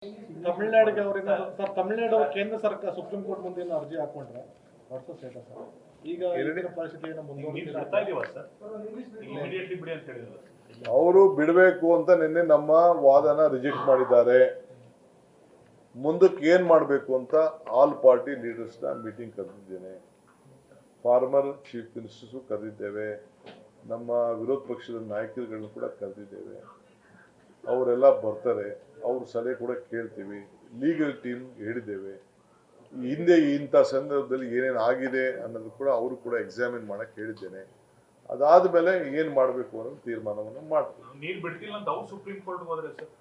ತಮಿಳುನಾಡಿಗೆ ಅವರಿಂದ ಸರ್ ತಮಿಳುನಾಡು ಕೇಂದ್ರ ಸರ್ಕಾರ ಸುಪ್ರೀಂ ಕೋರ್ಟ್ ಮುಂದೆ ಅರ್ಜಿ ಹಾಕೊಂಡ್ರೆ ವಾಟ್ಸ್ ಸ್ಟೇಟಸ್ ಸರ್ ಈಗ ಪರಿಸ್ಥಿತಿ ಏನು ಅವರು ಬಿಡಬೇಕು ಅಂತ ನಿನ್ನೆ ನಮ್ಮ ವಾದನ ರಿಜೆಕ್ಟ್ ಮಾಡಿದ್ದಾರೆ. ಮುಂದಕ್ಕೆ ಏನ್ ಮಾಡಬೇಕು ಅಂತ ಆಲ್ ಪಾರ್ಟಿ ಲೀಡರ್ಸ್ನ ಮೀಟಿಂಗ್ ಕರೆದಿದ್ದೇನೆ. ಫಾರ್ಮರ್ ಚೀಫ್ ಮಿನಿಸ್ಟರ್ಸು ಕರೆದಿದ್ದೇವೆ, ನಮ್ಮ ವಿರೋಧ ಪಕ್ಷದ ನಾಯಕರುಗಳನ್ನು ಕೂಡ ಕರೆದಿದ್ದೇವೆ. ಅವರೆಲ್ಲ ಬರ್ತಾರೆ, ಅವ್ರ ಸಲಹೆ ಕೂಡ ಕೇಳ್ತೀವಿ. ಲೀಗಲ್ ಟೀಮ್ ಹೇಳಿದ್ದೇವೆ. ಹಿಂದೆ ಇಂಥ ಸಂದರ್ಭದಲ್ಲಿ ಏನೇನು ಆಗಿದೆ ಅನ್ನೋದು ಕೂಡ ಅವರು ಕೂಡ ಎಕ್ಸಾಮಿನ್ ಮಾಡಕ್ಕೆ ಹೇಳಿದ್ದೇನೆ. ಅದಾದ್ಮೇಲೆ ಏನ್ ಮಾಡಬೇಕು ಅನ್ನೋ ತೀರ್ಮಾನವನ್ನು ಮಾಡ್ತೀವಿ. ನೀರು ಬಿಡ್ತಿಲ್ಲ ಅಂತ ಅವ್ರು ಸುಪ್ರೀಂ ಕೋರ್ಟ್ ಹೋದ್ರೆ ಸರ್,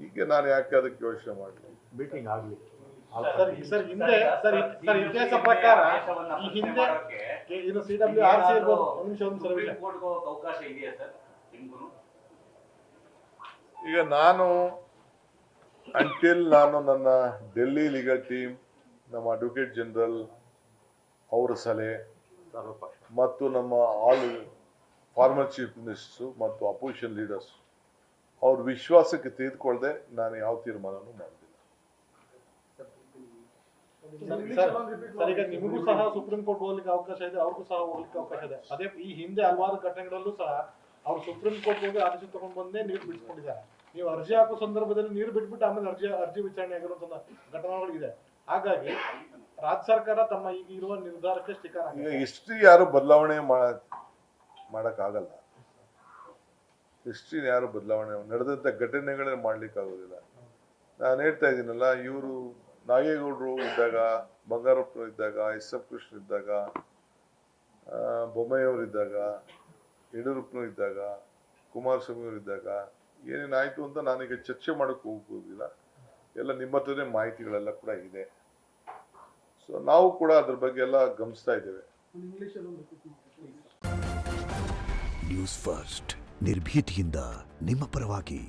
ಈಗ ನಾನು ಯಾಕೆ ಅದಕ್ಕೆ ಯೋಚನೆ ಮಾಡಲಿ. ಮೀಟಿಂಗ್ ಆಗಲಿ ಸರ್ ಹಿಂದೆ ಸರ್ ಇತಿಹಾಸ ಪ್ರಕಾರ ಈ ಹಿಂದೆ ಇದು CWRC ಇರ್ಬೋದು. ಅವಕಾಶ ಇದೆಯಾ ಸರ್ ನಿಮ್ಗೂ? ಈಗ ನಾನು ನಾನು ನನ್ನ ಡೆಲ್ಲಿ ಲೀಗಲ್ ಟೀಮ್, ನಮ್ಮ ಅಡ್ವೊಕೇಟ್ ಜನರಲ್ ಅವರ ಸಲಹೆ ಮತ್ತು ನಮ್ಮ ಆಲ್ ಫಾರ್ಮರ್ ಚೀಫ್ ಮಿನಿಸ್ಟರ್ಸು ಮತ್ತು ಅಪೋಸಿಷನ್ ಲೀಡರ್ಸ್ ಅವ್ರ ವಿಶ್ವಾಸಕ್ಕೆ ತೆಗೆದುಕೊಳ್ಳದೆ ನಾನು ಯಾವ ತೀರ್ಮಾನನೂ ಮಾಡಿಲ್ಲ. ಸರ್ ಈಗ ನಿಮಗೂ ಸಹ ಸುಪ್ರೀಂ ಕೋರ್ಟ್ ಹೋಗ್ಲಿಕ್ಕೆ ಅವಕಾಶ ಇದೆ, ಅವ್ರಿಗೂ ಸಹ ಹೋಗ್ಲಿಕ್ಕೆ ಅವಕಾಶ ಇದೆ. ಅದೇ ಈ ಹಿಂದೆ ಹಲವಾರು ಘಟನೆಗಳಲ್ಲೂ ಸಹ ಅವ್ರು ಸುಪ್ರೀಂ ಕೋರ್ಟ್ ಹೋಗಿ ಆದೇಶ ತಗೊಂಡು ಬಂದೇ ನೀರು ಬಿಡಿಸ್ಕೊಂಡಿದ್ದಾರೆ. ನೀವು ಅರ್ಜಿ ಹಾಕೋ ಸಂದರ್ಭದಲ್ಲಿ ನೀರು ಬಿಟ್ಬಿಟ್ಟು ಆಮೇಲೆ ಅರ್ಜಿ ವಿಚಾರಣೆ ಆಗಿರುವಂತ ಘಟನೆಗಳು ಇದೆ. ಹಾಗಾಗಿ ರಾಜ್ಯ ಸರ್ಕಾರ ತಮ್ಮ ಈಗ ಇರುವ ನಿರ್ಧಾರಕ್ಕೆ ಸ್ಟಿಕರ್ ಆಗಿದೆ. ಈಗ ಹಿಸ್ಟ್ರಿ ಯಾರು ಬದಲಾವಣೆ ಮಾಡಕ್ಕಾಗಲ್ಲ. ಹಿಸ್ಟ್ರಿ ಯಾರು ಬದಲಾವಣೆ ನಡೆದಂತ ಘಟನೆಗಳೇ ಮಾಡ್ಲಿಕ್ಕೆ ಆಗೋದಿಲ್ಲ. ನಾನು ಹೇಳ್ತಾ ಇದ್ದೀನಲ್ಲ, ಇವರು ನಾಗೇಗೌಡರು ಇದ್ದಾಗ, ಬಂಗಾರಪ್ಪರು ಇದ್ದಾಗ, SF ಕೃಷ್ಣ ಇದ್ದಾಗ, ಬೊಮ್ಮಾಯಿಯವರು ಇದ್ದಾಗ, ಯಡಿಯೂರಪ್ಪನವರು ಇದ್ದಾಗ, ಕುಮಾರಸ್ವಾಮಿ ಅವರು ಇದ್ದಾಗ ಏನೇನಾಯ್ತು ಅಂತ ನಾನೀಗ ಚರ್ಚೆ ಮಾಡಕ್ಕೆ ಹೋಗೋದಿಲ್ಲ. ಎಲ್ಲ ನಿಮ್ಮ ಹತ್ರನೇ ಮಾಹಿತಿಗಳೆಲ್ಲ ಕೂಡ ಇದೆ. ಸೊ ನಾವು ಕೂಡ ಅದ್ರ ಬಗ್ಗೆ ಎಲ್ಲ ಗಮನಿಸ್ತಾ ಇದ್ದೇವೆ. ನ್ಯೂಸ್ ಫಸ್ಟ್ ನಿರ್ಭೀತಿಯಿಂದ ನಿಮ್ಮ ಪರವಾಗಿ.